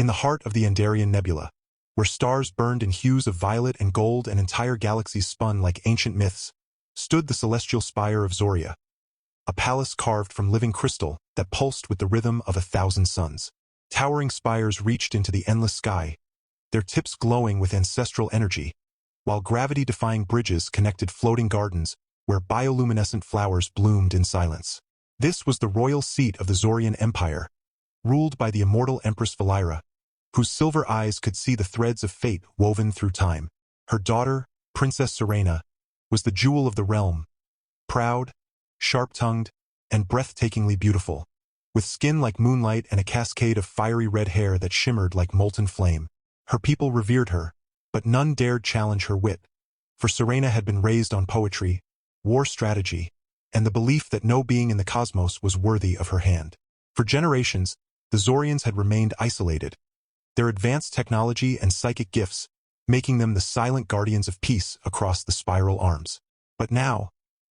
In the heart of the Andarian Nebula, where stars burned in hues of violet and gold and entire galaxies spun like ancient myths, stood the celestial spire of Zoria, a palace carved from living crystal that pulsed with the rhythm of 1,000 suns. Towering spires reached into the endless sky, their tips glowing with ancestral energy, while gravity-defying bridges connected floating gardens where bioluminescent flowers bloomed in silence. This was the royal seat of the Zorian Empire, ruled by the immortal Empress Valira, whose silver eyes could see the threads of fate woven through time. Her daughter, Princess Serena, was the jewel of the realm, proud, sharp-tongued, and breathtakingly beautiful, with skin like moonlight and a cascade of fiery red hair that shimmered like molten flame. Her people revered her, but none dared challenge her wit, for Serena had been raised on poetry, war strategy, and the belief that no being in the cosmos was worthy of her hand. For generations, the Zorians had remained isolated, their advanced technology and psychic gifts making them the silent guardians of peace across the spiral arms. But now,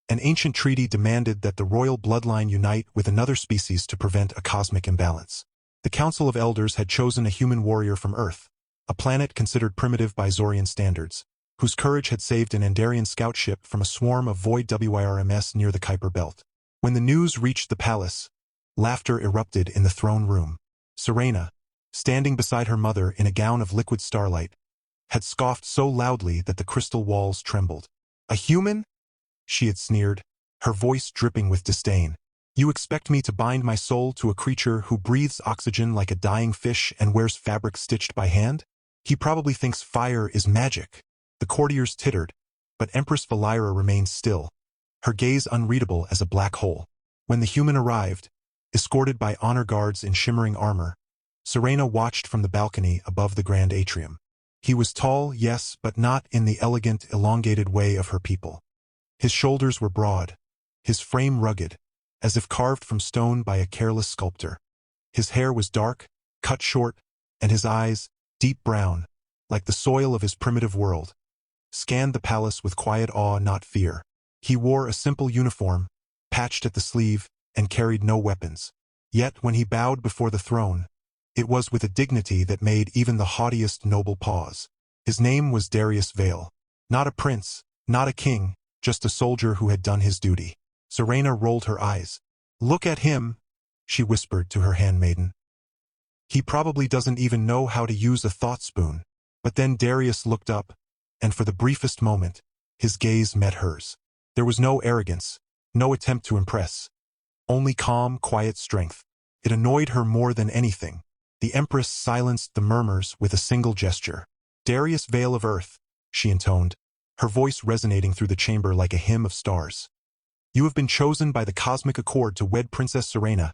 an ancient treaty demanded that the royal bloodline unite with another species to prevent a cosmic imbalance. The Council of Elders had chosen a human warrior from Earth, a planet considered primitive by Zorian standards, whose courage had saved an Andarian scout ship from a swarm of void WIRMS near the Kuiper Belt. When the news reached the palace, laughter erupted in the throne room. Serena, standing beside her mother in a gown of liquid starlight, had scoffed so loudly that the crystal walls trembled. "A human?" she had sneered, her voice dripping with disdain. "You expect me to bind my soul to a creature who breathes oxygen like a dying fish and wears fabric stitched by hand? He probably thinks fire is magic." The courtiers tittered, but Empress Valira remained still, her gaze unreadable as a black hole. When the human arrived, escorted by honor guards in shimmering armor, Serena watched from the balcony above the grand atrium. He was tall, yes, but not in the elegant, elongated way of her people. His shoulders were broad, his frame rugged, as if carved from stone by a careless sculptor. His hair was dark, cut short, and his eyes, deep brown, like the soil of his primitive world, scanned the palace with quiet awe, not fear. He wore a simple uniform, patched at the sleeve, and carried no weapons. Yet when he bowed before the throne, it was with a dignity that made even the haughtiest noble pause. His name was Darius Vale. Not a prince, not a king, just a soldier who had done his duty. Serena rolled her eyes. "Look at him," she whispered to her handmaiden. "He probably doesn't even know how to use a thought spoon." But then Darius looked up, and for the briefest moment, his gaze met hers. There was no arrogance, no attempt to impress, only calm, quiet strength. It annoyed her more than anything. The Empress silenced the murmurs with a single gesture. "Darius Vale of Earth," she intoned, her voice resonating through the chamber like a hymn of stars. "You have been chosen by the cosmic accord to wed Princess Serena,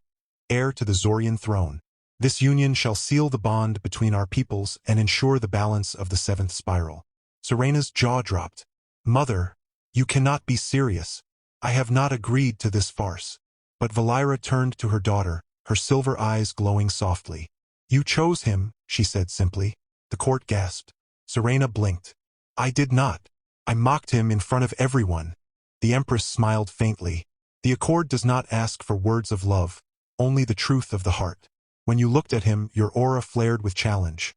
heir to the Zorian throne. This union shall seal the bond between our peoples and ensure the balance of the seventh spiral." Serena's jaw dropped. "Mother, you cannot be serious. I have not agreed to this farce." But Valira turned to her daughter, her silver eyes glowing softly. "You chose him," she said simply. The court gasped. Serena blinked. "I did not. I mocked him in front of everyone." The Empress smiled faintly. "The accord does not ask for words of love, only the truth of the heart. When you looked at him, your aura flared with challenge.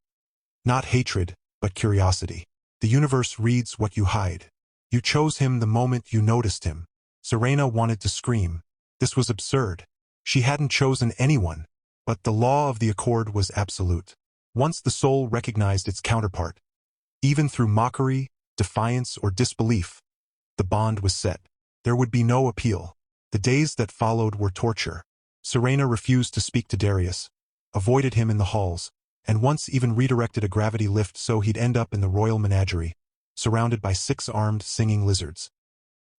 Not hatred, but curiosity. The universe reads what you hide. You chose him the moment you noticed him." Serena wanted to scream. This was absurd. She hadn't chosen anyone, but the law of the accord was absolute. Once the soul recognized its counterpart, even through mockery, defiance, or disbelief, the bond was set. There would be no appeal. The days that followed were torture. Serena refused to speak to Darius, avoided him in the halls, and once even redirected a gravity lift so he'd end up in the royal menagerie, surrounded by 6-armed singing lizards.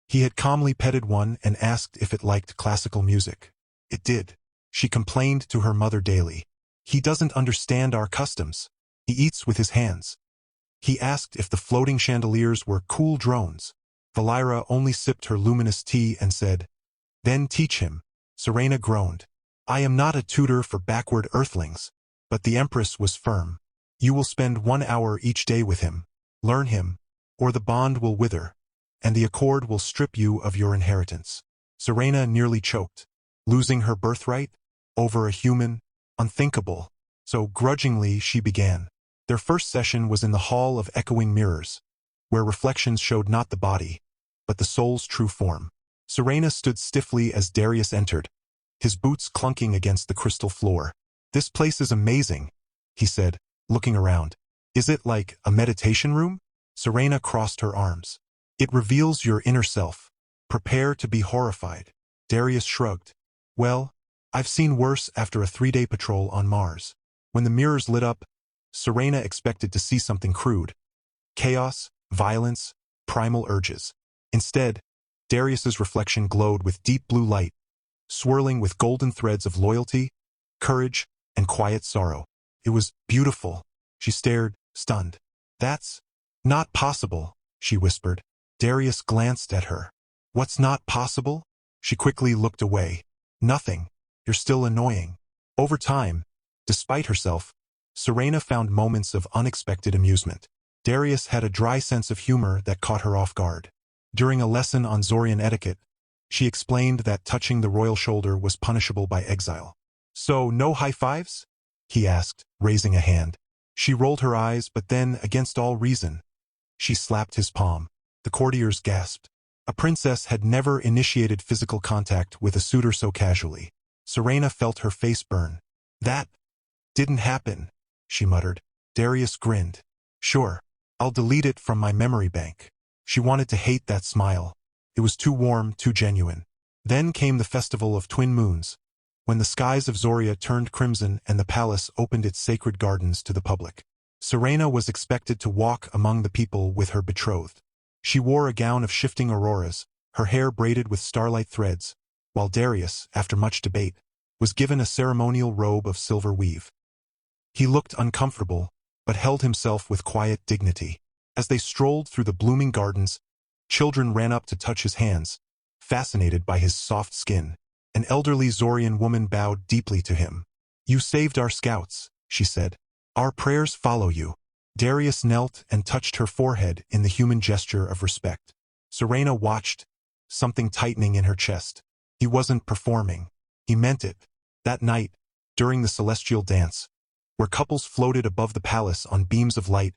He had calmly petted one and asked if it liked classical music. It did. She complained to her mother daily. "He doesn't understand our customs. He eats with his hands." He asked if the floating chandeliers were cool drones. Valira only sipped her luminous tea and said, "Then teach him." Serena groaned. "I am not a tutor for backward earthlings." But the Empress was firm. "You will spend 1 hour each day with him. Learn him, or the bond will wither, and the accord will strip you of your inheritance." Serena nearly choked. Losing her birthright? Over a human? Unthinkable. So grudgingly she began. Their first session was in the Hall of Echoing Mirrors, where reflections showed not the body, but the soul's true form. Serena stood stiffly as Darius entered, his boots clunking against the crystal floor. "This place is amazing," he said, looking around. "Is it like a meditation room?" Serena crossed her arms. "It reveals your inner self. Prepare to be horrified." Darius shrugged. "Well, I've seen worse after a 3-day patrol on Mars." When the mirrors lit up, Serena expected to see something crude. Chaos, violence, primal urges. Instead, Darius's reflection glowed with deep blue light, swirling with golden threads of loyalty, courage, and quiet sorrow. It was beautiful. She stared, stunned. "That's not possible," she whispered. Darius glanced at her. "What's not possible?" She quickly looked away. "Nothing. You're still annoying." Over time, despite herself, Serena found moments of unexpected amusement. Darius had a dry sense of humor that caught her off guard. During a lesson on Zorian etiquette, she explained that touching the royal shoulder was punishable by exile. "So, no high fives?" he asked, raising a hand. She rolled her eyes, but then, against all reason, she slapped his palm. The courtiers gasped. A princess had never initiated physical contact with a suitor so casually. Serena felt her face burn. "That didn't happen," she muttered. Darius grinned. "Sure, I'll delete it from my memory bank." She wanted to hate that smile. It was too warm, too genuine. Then came the Festival of Twin Moons, when the skies of Zoria turned crimson and the palace opened its sacred gardens to the public. Serena was expected to walk among the people with her betrothed. She wore a gown of shifting auroras, her hair braided with starlight threads, while Darius, after much debate, was given a ceremonial robe of silver weave. He looked uncomfortable, but held himself with quiet dignity. As they strolled through the blooming gardens, children ran up to touch his hands, fascinated by his soft skin. An elderly Zorian woman bowed deeply to him. "You saved our scouts," she said. "Our prayers follow you." Darius knelt and touched her forehead in the human gesture of respect. Serena watched, something tightening in her chest. He wasn't performing. He meant it. That night, during the celestial dance, where couples floated above the palace on beams of light,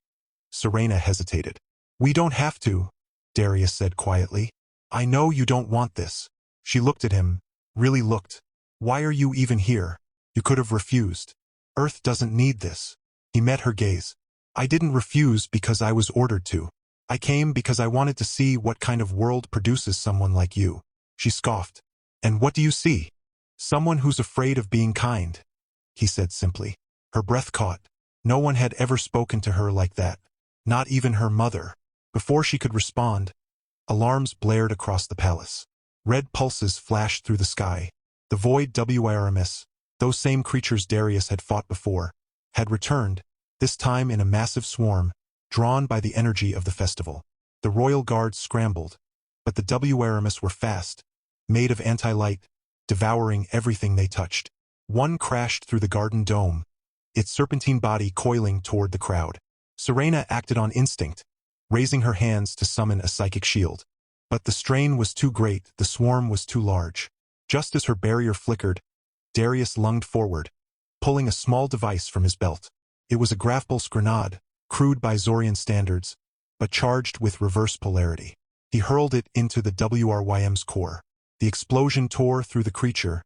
Serena hesitated. "We don't have to," Darius said quietly. "I know you don't want this." She looked at him, really looked. "Why are you even here? You could have refused. Earth doesn't need this." He met her gaze. "I didn't refuse because I was ordered to. I came because I wanted to see what kind of world produces someone like you." She scoffed. "And what do you see?" "Someone who's afraid of being kind," he said simply. Her breath caught. No one had ever spoken to her like that. Not even her mother. Before she could respond, alarms blared across the palace. Red pulses flashed through the sky. The void WIRMS, those same creatures Darius had fought before, had returned, this time in a massive swarm, drawn by the energy of the festival. The royal guards scrambled, but the WIRMS were fast, made of anti-light, devouring everything they touched. One crashed through the garden dome, its serpentine body coiling toward the crowd. Serena acted on instinct, raising her hands to summon a psychic shield. But the strain was too great, the swarm was too large. Just as her barrier flickered, Darius lunged forward, pulling a small device from his belt. It was a Grafpulse grenade, crude by Zorian standards, but charged with reverse polarity. He hurled it into the WRYM's core. The explosion tore through the creature,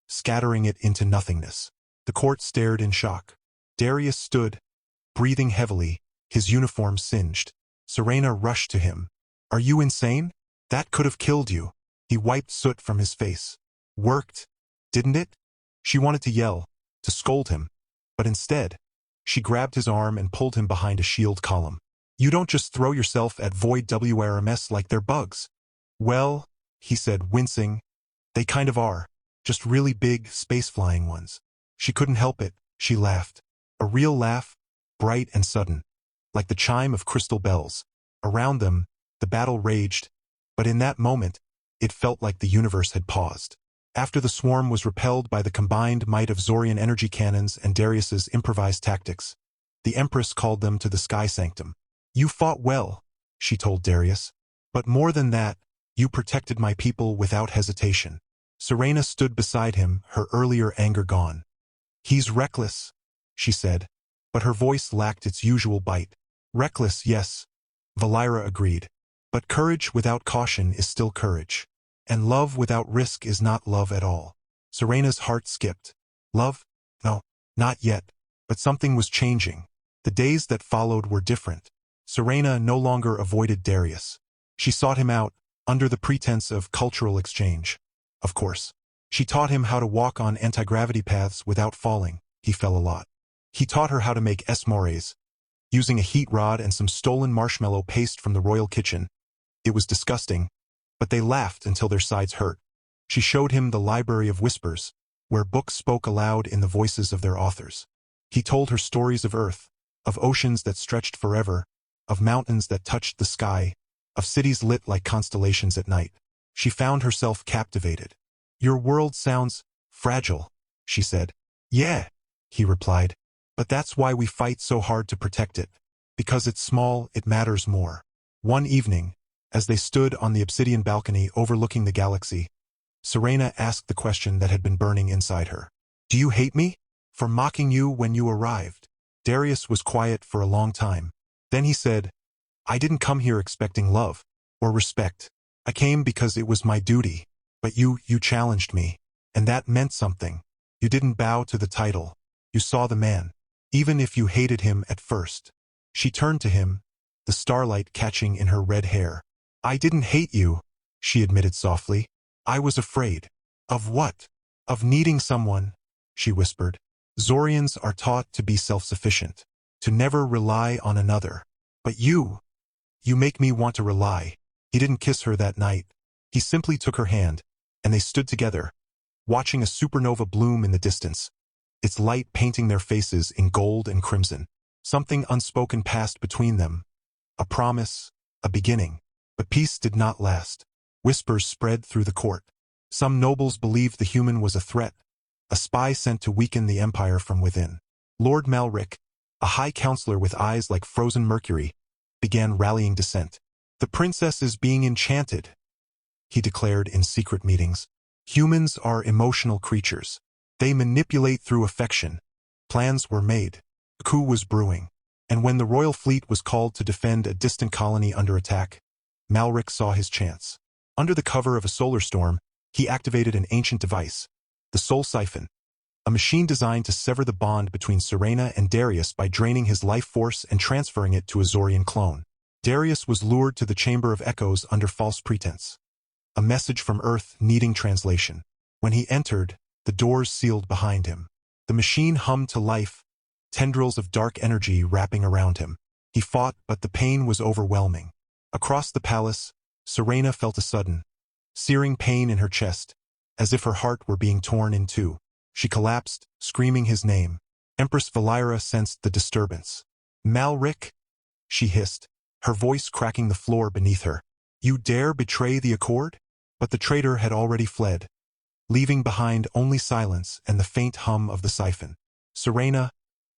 scattering it into nothingness. The court stared in shock. Darius stood, breathing heavily, his uniform singed. Serena rushed to him. "Are you insane? That could have killed you." He wiped soot from his face. "Worked, didn't it?" She wanted to yell, to scold him, but instead, she grabbed his arm and pulled him behind a shield column. "You don't just throw yourself at void WRMS like they're bugs." "Well," he said, wincing, "they kind of are. Just really big, space-flying ones." She couldn't help it. She laughed. A real laugh, bright and sudden, like the chime of crystal bells. Around them, the battle raged, but in that moment, it felt like the universe had paused. After the swarm was repelled by the combined might of Zorian energy cannons and Darius's improvised tactics, the Empress called them to the Sky Sanctum. "You fought well," she told Darius. "But more than that, you protected my people without hesitation." Serena stood beside him, her earlier anger gone. "He's reckless," she said, but her voice lacked its usual bite. Reckless, yes, Valira agreed. But courage without caution is still courage. And love without risk is not love at all. Serena's heart skipped. Love? No, not yet. But something was changing. The days that followed were different. Serena no longer avoided Darius. She sought him out, under the pretense of cultural exchange. Of course. She taught him how to walk on anti-gravity paths without falling. He fell a lot. He taught her how to make esmores, using a heat rod and some stolen marshmallow paste from the royal kitchen. It was disgusting, but they laughed until their sides hurt. She showed him the Library of Whispers, where books spoke aloud in the voices of their authors. He told her stories of Earth, of oceans that stretched forever, of mountains that touched the sky, of cities lit like constellations at night. She found herself captivated. Your world sounds fragile, she said. Yeah, he replied. But that's why we fight so hard to protect it. Because it's small, it matters more. One evening, as they stood on the obsidian balcony overlooking the galaxy, Serena asked the question that had been burning inside her. Do you hate me? For mocking you when you arrived? Darius was quiet for a long time. Then he said, I didn't come here expecting love or respect. I came because it was my duty. But you challenged me. And that meant something. You didn't bow to the title. You saw the man. Even if you hated him at first. She turned to him, the starlight catching in her red hair. I didn't hate you, she admitted softly. I was afraid. Of what? Of needing someone, she whispered. Zorians are taught to be self-sufficient, to never rely on another. But you make me want to rely. He didn't kiss her that night. He simply took her hand, and they stood together, watching a supernova bloom in the distance, its light painting their faces in gold and crimson. Something unspoken passed between them. A promise, a beginning. But peace did not last. Whispers spread through the court. Some nobles believed the human was a threat, a spy sent to weaken the empire from within. Lord Malric, a high counselor with eyes like frozen mercury, began rallying dissent. The princess is being enchanted, he declared in secret meetings. Humans are emotional creatures. They manipulate through affection. Plans were made. A coup was brewing. And when the royal fleet was called to defend a distant colony under attack, Malric saw his chance. Under the cover of a solar storm, he activated an ancient device, the Soul Siphon, a machine designed to sever the bond between Serena and Darius by draining his life force and transferring it to a Zorian clone. Darius was lured to the Chamber of Echoes under false pretense. A message from Earth needing translation. When he entered, the doors sealed behind him. The machine hummed to life, tendrils of dark energy wrapping around him. He fought, but the pain was overwhelming. Across the palace, Serena felt a sudden, searing pain in her chest, as if her heart were being torn in two. She collapsed, screaming his name. Empress Valira sensed the disturbance. Malric, she hissed, her voice cracking the floor beneath her. You dare betray the accord? But the traitor had already fled, leaving behind only silence and the faint hum of the siphon. Serena,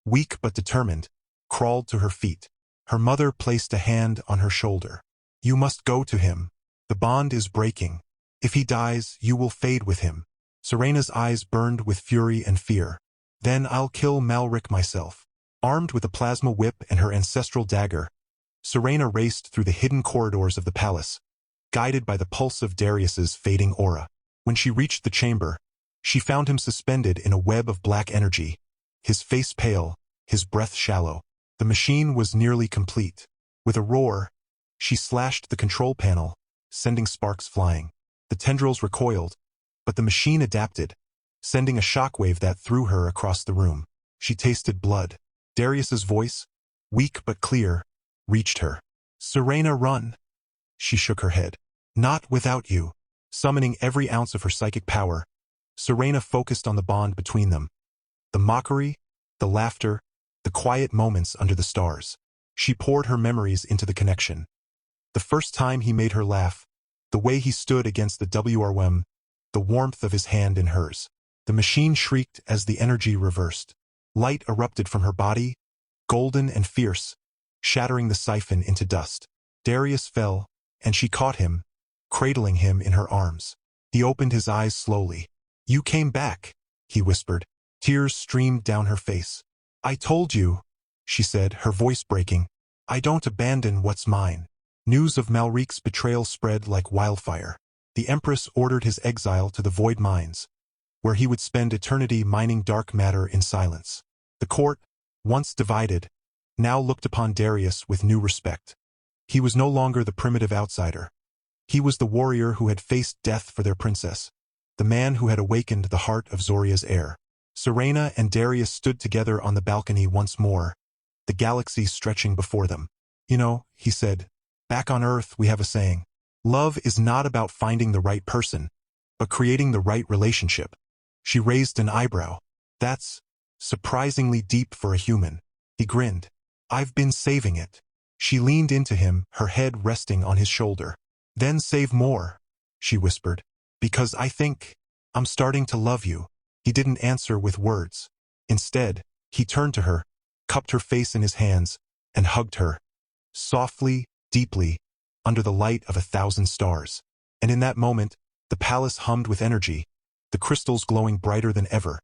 weak but determined, crawled to her feet. Her mother placed a hand on her shoulder. You must go to him. The bond is breaking. If he dies, you will fade with him. Serena's eyes burned with fury and fear. Then I'll kill Malric myself. Armed with a plasma whip and her ancestral dagger, Serena raced through the hidden corridors of the palace, guided by the pulse of Darius's fading aura. When she reached the chamber, she found him suspended in a web of black energy, his face pale, his breath shallow. The machine was nearly complete. With a roar, she slashed the control panel, sending sparks flying. The tendrils recoiled, but the machine adapted, sending a shockwave that threw her across the room. She tasted blood. Darius's voice, weak but clear, reached her. Serena, run. She shook her head. Not without you. Summoning every ounce of her psychic power, Serena focused on the bond between them. The mockery, the laughter, the quiet moments under the stars. She poured her memories into the connection. The first time he made her laugh, the way he stood against the WRM, the warmth of his hand in hers. The machine shrieked as the energy reversed. Light erupted from her body, golden and fierce, shattering the siphon into dust. Darius fell, and she caught him, cradling him in her arms. He opened his eyes slowly. You came back, he whispered. Tears streamed down her face. I told you, she said, her voice breaking. I don't abandon what's mine. News of Malric's betrayal spread like wildfire. The Empress ordered his exile to the Void Mines, where he would spend eternity mining dark matter in silence. The court, once divided, now looked upon Darius with new respect. He was no longer the primitive outsider. He was the warrior who had faced death for their princess, the man who had awakened the heart of Zoria's heir. Serena and Darius stood together on the balcony once more, the galaxy stretching before them. You know, he said, back on Earth we have a saying. Love is not about finding the right person, but creating the right relationship. She raised an eyebrow. That's surprisingly deep for a human. He grinned. I've been saving it. She leaned into him, her head resting on his shoulder. Then save more, she whispered, because I think I'm starting to love you. He didn't answer with words. Instead, he turned to her, cupped her face in his hands, and hugged her. Softly, deeply, under the light of 1,000 stars. And in that moment, the palace hummed with energy, the crystals glowing brighter than ever,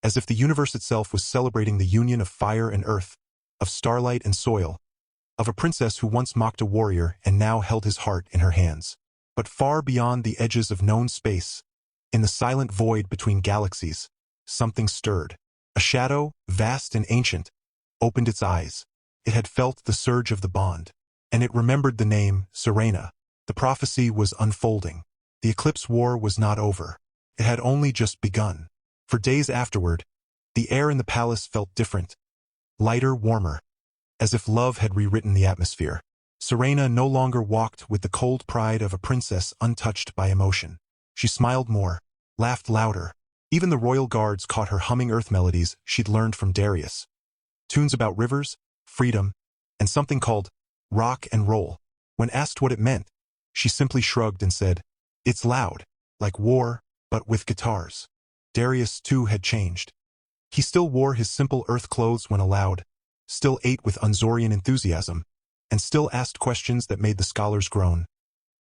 as if the universe itself was celebrating the union of fire and earth, of starlight and soil, of a princess who once mocked a warrior and now held his heart in her hands. But far beyond the edges of known space, in the silent void between galaxies, something stirred. A shadow, vast and ancient, opened its eyes. It had felt the surge of the bond, and it remembered the name, Serena. The prophecy was unfolding. The Eclipse War was not over. It had only just begun. For days afterward, the air in the palace felt different, lighter, warmer, as if love had rewritten the atmosphere. Serena no longer walked with the cold pride of a princess untouched by emotion. She smiled more, laughed louder. Even the royal guards caught her humming earth melodies she'd learned from Darius. Tunes about rivers, freedom, and something called rock and roll. When asked what it meant, she simply shrugged and said, "It's loud, like war, but with guitars." Darius, too, had changed. He still wore his simple earth clothes when allowed, still ate with Zorian enthusiasm, and still asked questions that made the scholars groan.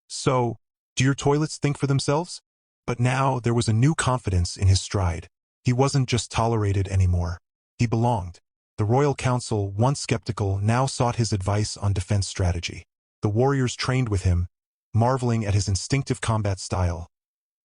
So, do your toilets think for themselves? But now there was a new confidence in his stride. He wasn't just tolerated anymore. He belonged. The Royal Council, once skeptical, now sought his advice on defense strategy. The warriors trained with him, marveling at his instinctive combat style.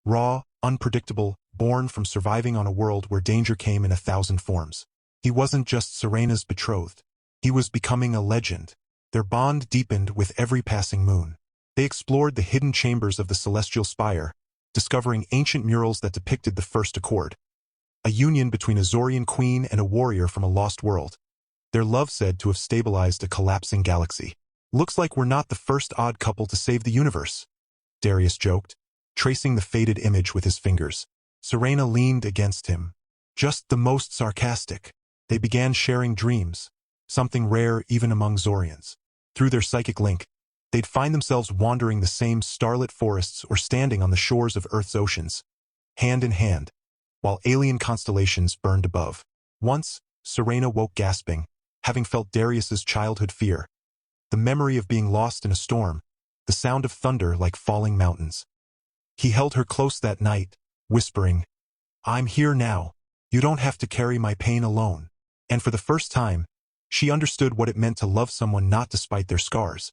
Raw, unpredictable, born from surviving on a world where danger came in 1,000 forms. He wasn't just Serena's betrothed. He was becoming a legend. Their bond deepened with every passing moon. They explored the hidden chambers of the celestial spire, discovering ancient murals that depicted the first accord, a union between a Zorian queen and a warrior from a lost world. Their love said to have stabilized a collapsing galaxy. Looks like we're not the first odd couple to save the universe, Darius joked, tracing the faded image with his fingers. Serena leaned against him. Just the most sarcastic. They began sharing dreams, something rare even among Zorians. Through their psychic link, they'd find themselves wandering the same starlit forests or standing on the shores of Earth's oceans, hand in hand, while alien constellations burned above. Once, Serena woke gasping, having felt Darius's childhood fear, the memory of being lost in a storm, the sound of thunder like falling mountains. He held her close that night, whispering, "I'm here now. You don't have to carry my pain alone." And for the first time, she understood what it meant to love someone not despite their scars,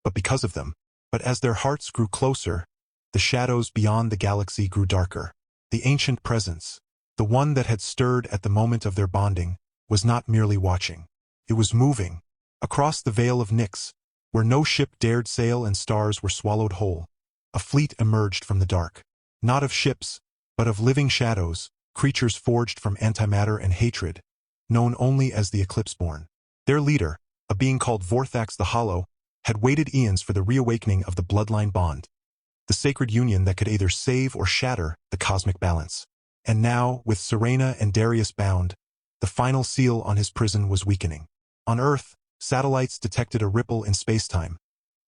but because of them. But as their hearts grew closer, the shadows beyond the galaxy grew darker. The ancient presence, the one that had stirred at the moment of their bonding, was not merely watching. It was moving. Across the Vale of Nyx, where no ship dared sail and stars were swallowed whole, a fleet emerged from the dark. Not of ships, but of living shadows, creatures forged from antimatter and hatred, known only as the Eclipseborn. Their leader, a being called Vorthax the Hollow, had waited eons for the reawakening of the bloodline bond, the sacred union that could either save or shatter the cosmic balance. And now, with Serena and Darius bound, the final seal on his prison was weakening. On Earth, satellites detected a ripple in spacetime,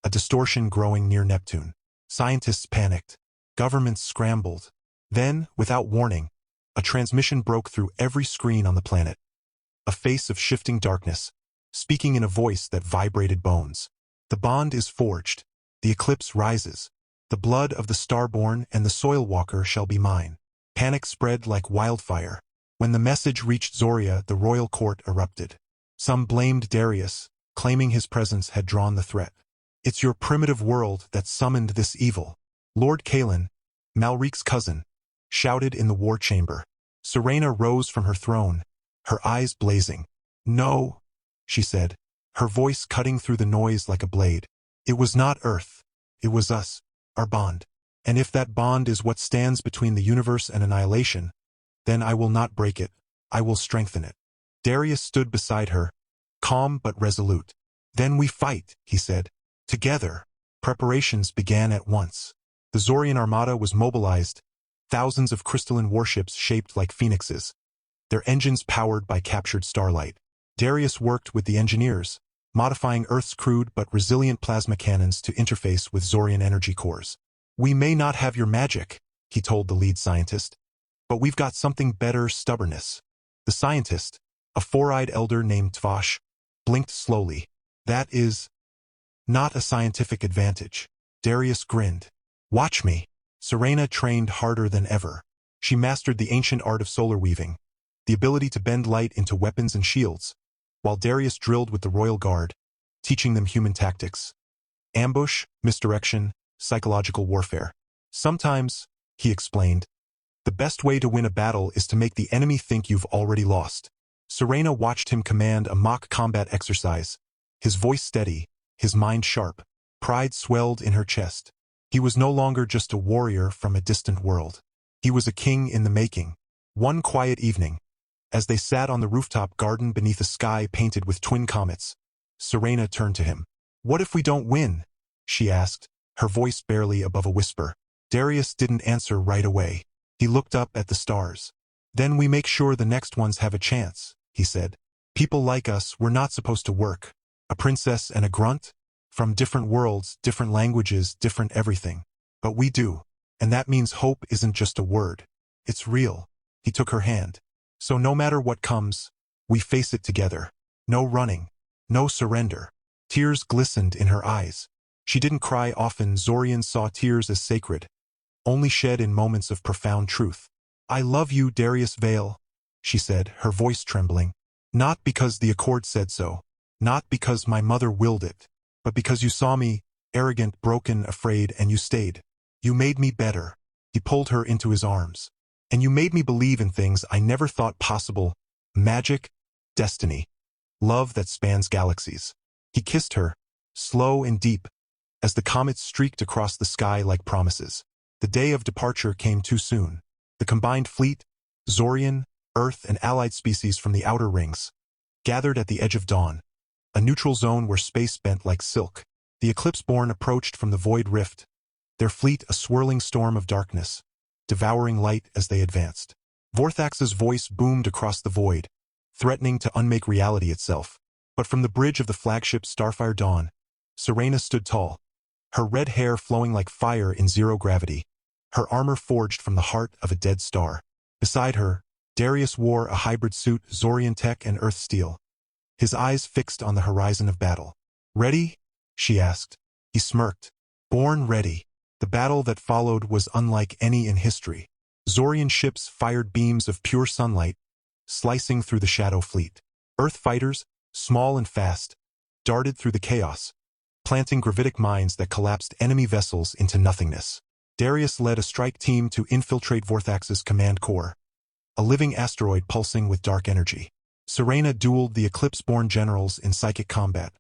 a distortion growing near Neptune. Scientists panicked. Governments scrambled. Then, without warning, a transmission broke through every screen on the planet. A face of shifting darkness, speaking in a voice that vibrated bones. The bond is forged. The eclipse rises. The blood of the Starborn and the Soil Walker shall be mine. Panic spread like wildfire. When the message reached Zoria, the royal court erupted. Some blamed Darius, claiming his presence had drawn the threat. It's your primitive world that summoned this evil. Lord Kalen, Malrik's cousin, shouted in the war chamber. Serena rose from her throne, her eyes blazing. No, she said, her voice cutting through the noise like a blade. It was not Earth. It was us, our bond. And if that bond is what stands between the universe and annihilation, then I will not break it, I will strengthen it. Darius stood beside her, calm but resolute. Then we fight, he said. Together. Preparations began at once. The Zorian armada was mobilized, thousands of crystalline warships shaped like phoenixes, their engines powered by captured starlight. Darius worked with the engineers, modifying Earth's crude but resilient plasma cannons to interface with Zorian energy cores. We may not have your magic, he told the lead scientist, but we've got something better: stubbornness. The scientist, a four-eyed elder named Tvash, blinked slowly. That is not a scientific advantage. Darius grinned. Watch me. Serena trained harder than ever. She mastered the ancient art of solar weaving, the ability to bend light into weapons and shields, while Darius drilled with the royal guard, teaching them human tactics. Ambush, misdirection, psychological warfare. Sometimes, he explained, the best way to win a battle is to make the enemy think you've already lost. Serena watched him command a mock combat exercise, his voice steady, his mind sharp. Pride swelled in her chest. He was no longer just a warrior from a distant world. He was a king in the making. One quiet evening, as they sat on the rooftop garden beneath a sky painted with twin comets, Serena turned to him. What if we don't win? She asked, her voice barely above a whisper. Darius didn't answer right away. He looked up at the stars. Then we make sure the next ones have a chance, he said. People like us, we're not supposed to work. A princess and a grunt? From different worlds, different languages, different everything. But we do. And that means hope isn't just a word. It's real. He took her hand. So no matter what comes, we face it together. No running. No surrender. Tears glistened in her eyes. She didn't cry often. Zorian saw tears as sacred, only shed in moments of profound truth. I love you, Darius Vale, she said, her voice trembling. Not because the Accord said so. Not because my mother willed it. But because you saw me, arrogant, broken, afraid, and you stayed. You made me better. He pulled her into his arms. And you made me believe in things I never thought possible. Magic, destiny, love that spans galaxies. He kissed her, slow and deep, as the comets streaked across the sky like promises. The day of departure came too soon. The combined fleet, Zorian, Earth, and allied species from the outer rings, gathered at the edge of dawn, a neutral zone where space bent like silk. The Eclipse-born approached from the void rift, their fleet a swirling storm of darkness, devouring light as they advanced. Vorthax's voice boomed across the void, threatening to unmake reality itself. But from the bridge of the flagship Starfire Dawn, Serena stood tall, her red hair flowing like fire in zero gravity, her armor forged from the heart of a dead star. Beside her, Darius wore a hybrid suit, Zorian tech and Earth steel, his eyes fixed on the horizon of battle. Ready? She asked. He smirked. Born ready. The battle that followed was unlike any in history. Zorian ships fired beams of pure sunlight, slicing through the shadow fleet. Earth fighters, small and fast, darted through the chaos, planting gravitic mines that collapsed enemy vessels into nothingness. Darius led a strike team to infiltrate Vorthax's command core, a living asteroid pulsing with dark energy. Serena dueled the Eclipse-born generals in psychic combat,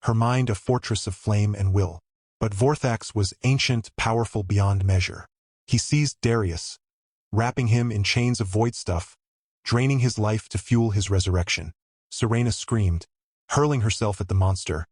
her mind a fortress of flame and will. But Vorthax was ancient, powerful beyond measure. He seized Darius, wrapping him in chains of void stuff, draining his life to fuel his resurrection. Serena screamed, hurling herself at the monster,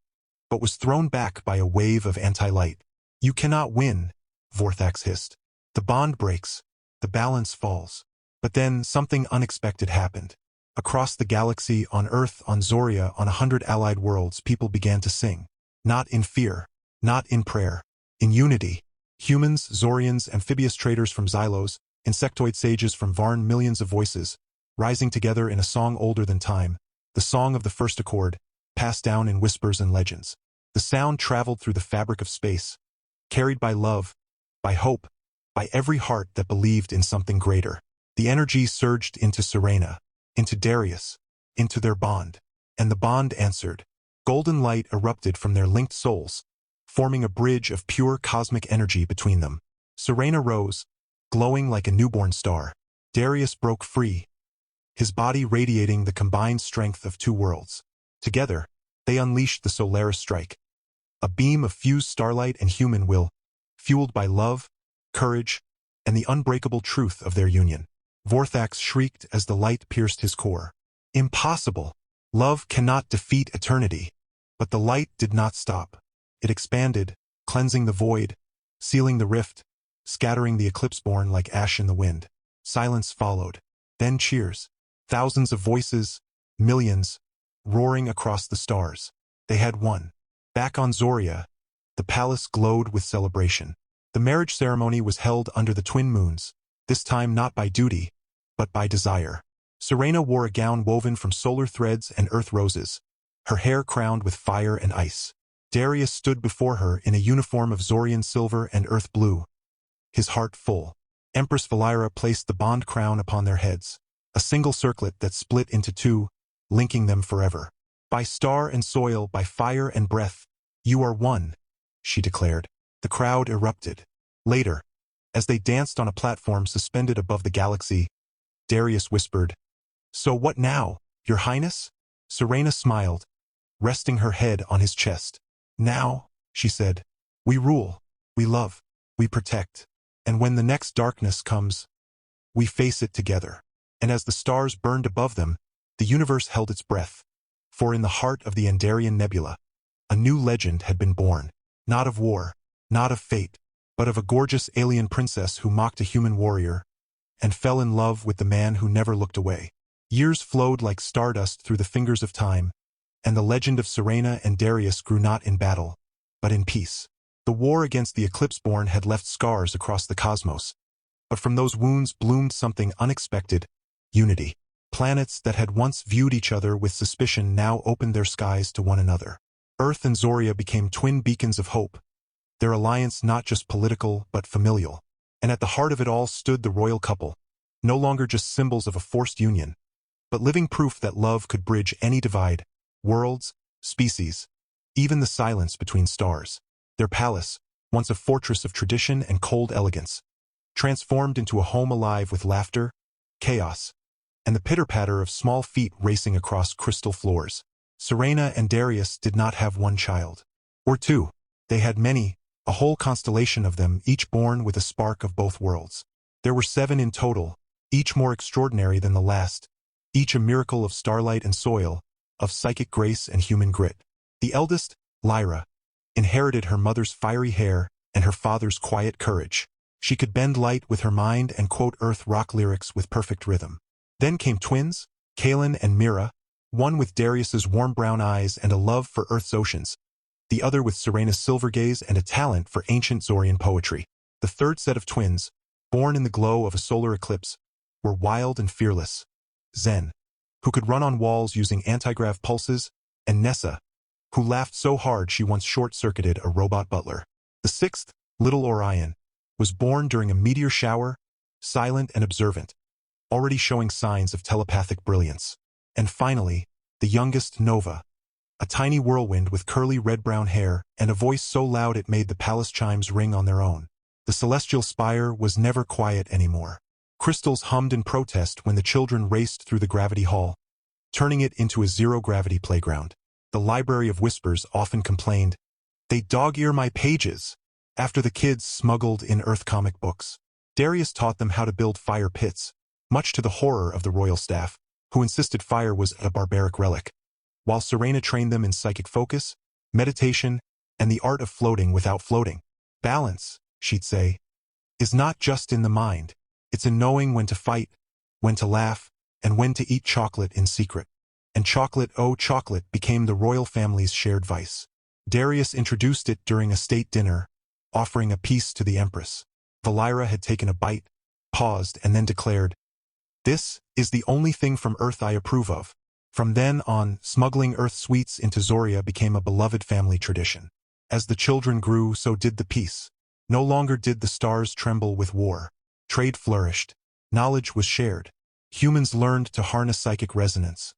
but was thrown back by a wave of anti-light. You cannot win, Vorthax hissed. The bond breaks, the balance falls. But then something unexpected happened. Across the galaxy, on Earth, on Zoria, on 100 allied worlds, people began to sing. Not in fear, not in prayer, in unity. Humans, Zorians, amphibious traders from Xylos, insectoid sages from Varn, millions of voices, rising together in a song older than time, the song of the first accord, passed down in whispers and legends. The sound traveled through the fabric of space, carried by love, by hope, by every heart that believed in something greater. The energy surged into Serena, into Darius, into their bond. And the bond answered. Golden light erupted from their linked souls, forming a bridge of pure cosmic energy between them. Serena rose, glowing like a newborn star. Darius broke free, his body radiating the combined strength of two worlds. Together, they unleashed the Solaris strike, a beam of fused starlight and human will, fueled by love, courage, and the unbreakable truth of their union. Vorthax shrieked as the light pierced his core. Impossible! Love cannot defeat eternity. But the light did not stop. It expanded, cleansing the void, sealing the rift, scattering the eclipse-born like ash in the wind. Silence followed. Then cheers. Thousands of voices, millions, roaring across the stars. They had won. Back on Zoria, the palace glowed with celebration. The marriage ceremony was held under the twin moons, this time not by duty, but by desire. Serena wore a gown woven from solar threads and earth roses, her hair crowned with fire and ice. Darius stood before her in a uniform of Zorian silver and earth blue, his heart full. Empress Valira placed the bond crown upon their heads, a single circlet that split into two, linking them forever. By star and soil, by fire and breath, you are one, she declared. The crowd erupted. Later, as they danced on a platform suspended above the galaxy, Darius whispered, "So what now, Your Highness?" Serena smiled, resting her head on his chest. "Now," she said, "we rule, we love, we protect. And when the next darkness comes, we face it together." And as the stars burned above them, the universe held its breath. For in the heart of the Andarian nebula, a new legend had been born, not of war, not of fate, but of a gorgeous alien princess who mocked a human warrior and fell in love with the man who never looked away. Years flowed like stardust through the fingers of time, and the legend of Serena and Darius grew not in battle, but in peace. The war against the Eclipse-born had left scars across the cosmos, but from those wounds bloomed something unexpected: unity. Planets that had once viewed each other with suspicion now opened their skies to one another. Earth and Zoria became twin beacons of hope, their alliance not just political but familial. And at the heart of it all stood the royal couple, no longer just symbols of a forced union, but living proof that love could bridge any divide, worlds, species, even the silence between stars. Their palace, once a fortress of tradition and cold elegance, transformed into a home alive with laughter, chaos, and the pitter-patter of small feet racing across crystal floors. Serena and Darius did not have one child, or two. They had many, a whole constellation of them, each born with a spark of both worlds. There were 7 in total, each more extraordinary than the last, each a miracle of starlight and soil, of psychic grace and human grit. The eldest, Lyra, inherited her mother's fiery hair and her father's quiet courage. She could bend light with her mind and quote earth rock lyrics with perfect rhythm. Then came twins, Kaelin and Mira, one with Darius's warm brown eyes and a love for Earth's oceans, the other with Serena's silver gaze and a talent for ancient Zorian poetry. The third set of twins, born in the glow of a solar eclipse, were wild and fearless: Zen, who could run on walls using antigrav pulses, and Nessa, who laughed so hard she once short-circuited a robot butler. The sixth, little Orion, was born during a meteor shower, silent and observant, already showing signs of telepathic brilliance. And finally, the youngest, Nova, a tiny whirlwind with curly red-brown hair and a voice so loud it made the palace chimes ring on their own. The celestial spire was never quiet anymore. Crystals hummed in protest when the children raced through the gravity hall, turning it into a zero-gravity playground. The Library of Whispers often complained, "They dog-ear my pages," after the kids smuggled in Earth comic books. Darius taught them how to build fire pits, much to the horror of the royal staff, who insisted fire was a barbaric relic, while Serena trained them in psychic focus, meditation, and the art of floating without floating. "Balance," she'd say, "is not just in the mind. It's in knowing when to fight, when to laugh, and when to eat chocolate in secret." And chocolate, oh chocolate, became the royal family's shared vice. Darius introduced it during a state dinner, offering a piece to the empress. Valira had taken a bite, paused, and then declared, "This is the only thing from Earth I approve of." From then on, smuggling Earth sweets into Zoria became a beloved family tradition. As the children grew, so did the peace. No longer did the stars tremble with war. Trade flourished, Knowledge was shared. Humans learned to harness psychic resonance.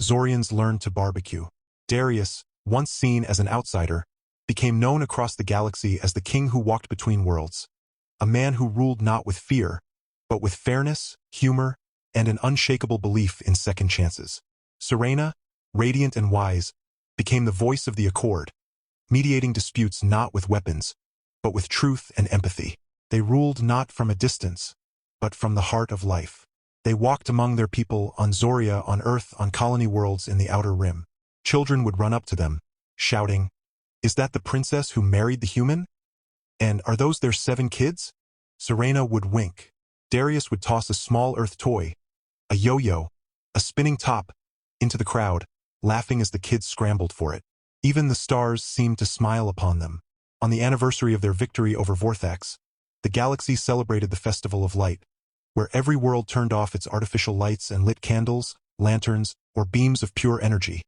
Zorians learned to barbecue. Darius, once seen as an outsider, became known across the galaxy as the king who walked between worlds. A man who ruled not with fear, but with fairness, humor, and an unshakable belief in second chances. Serena, radiant and wise, became the voice of the Accord, mediating disputes not with weapons, but with truth and empathy. They ruled not from a distance, but from the heart of life. They walked among their people on Zoria, on Earth, on colony worlds in the Outer Rim. Children would run up to them, shouting, "Is that the princess who married the human? And are those their 7 kids?" Serena would wink. Darius would toss a small Earth toy, a yo-yo, a spinning top, into the crowd, laughing as the kids scrambled for it. Even the stars seemed to smile upon them. On the anniversary of their victory over Vorthax, the galaxy celebrated the Festival of Light, where every world turned off its artificial lights and lit candles, lanterns, or beams of pure energy,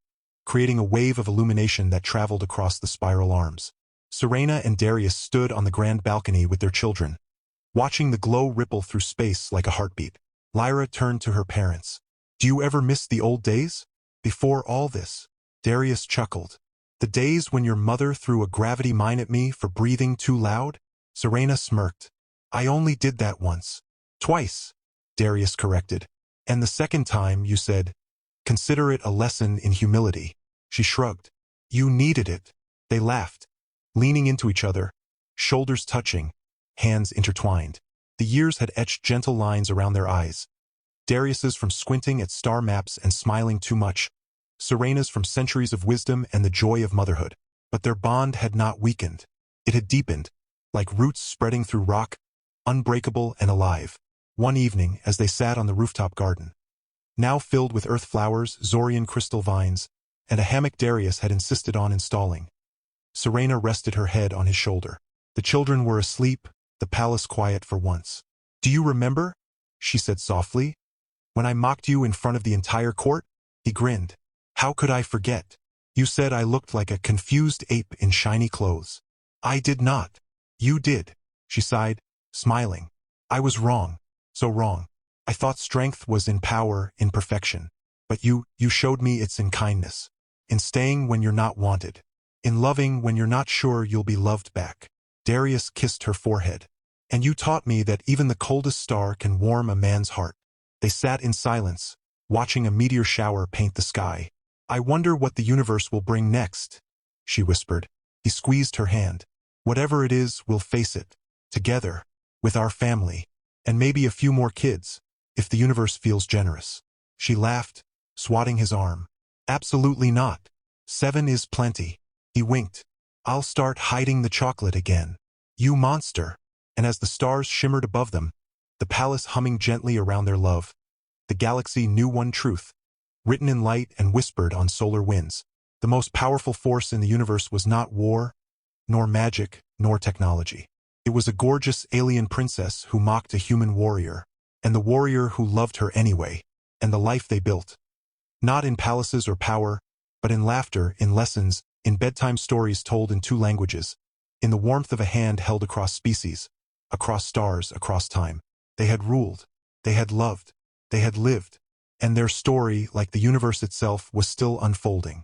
creating a wave of illumination that traveled across the spiral arms. Serena and Darius stood on the grand balcony with their children, watching the glow ripple through space like a heartbeat. Lyra turned to her parents. "Do you ever miss the old days? Before all this?" Darius chuckled. "The days when your mother threw a gravity mine at me for breathing too loud?" Serena smirked. "I only did that once." "Twice," Darius corrected. "And the second time you said, 'Consider it a lesson in humility.'" She shrugged. "You needed it." They laughed, leaning into each other, shoulders touching, hands intertwined. The years had etched gentle lines around their eyes. Darius's from squinting at star maps and smiling too much, Serena's from centuries of wisdom and the joy of motherhood. But their bond had not weakened. It had deepened, like roots spreading through rock, unbreakable and alive. One evening, as they sat on the rooftop garden, now filled with earth flowers, Zorian crystal vines, and a hammock Darius had insisted on installing, Serena rested her head on his shoulder. The children were asleep, the palace quiet for once. "Do you remember?" she said softly. "When I mocked you in front of the entire court?" He grinned. "How could I forget? You said I looked like a confused ape in shiny clothes." "I did not." "You did," she sighed, smiling. "I was wrong, so wrong. I thought strength was in power, in perfection. But you showed me it's in kindness, in staying when you're not wanted, in loving when you're not sure you'll be loved back." Darius kissed her forehead. "And you taught me that even the coldest star can warm a man's heart." They sat in silence, watching a meteor shower paint the sky. "I wonder what the universe will bring next," she whispered. He squeezed her hand. "Whatever it is, we'll face it, together, with our family, and maybe a few more kids, if the universe feels generous." She laughed, swatting his arm. "Absolutely not. 7 is plenty." He winked. "I'll start hiding the chocolate again. You monster." And as the stars shimmered above them, the palace humming gently around their love, the galaxy knew one truth, written in light and whispered on solar winds. The most powerful force in the universe was not war, nor magic, nor technology. It was a gorgeous alien princess who mocked a human warrior, and the warrior who loved her anyway, and the life they built. Not in palaces or power, but in laughter, in lessons, in bedtime stories told in 2 languages, in the warmth of a hand held across species, across stars, across time. They had ruled, they had loved, they had lived, and their story, like the universe itself, was still unfolding.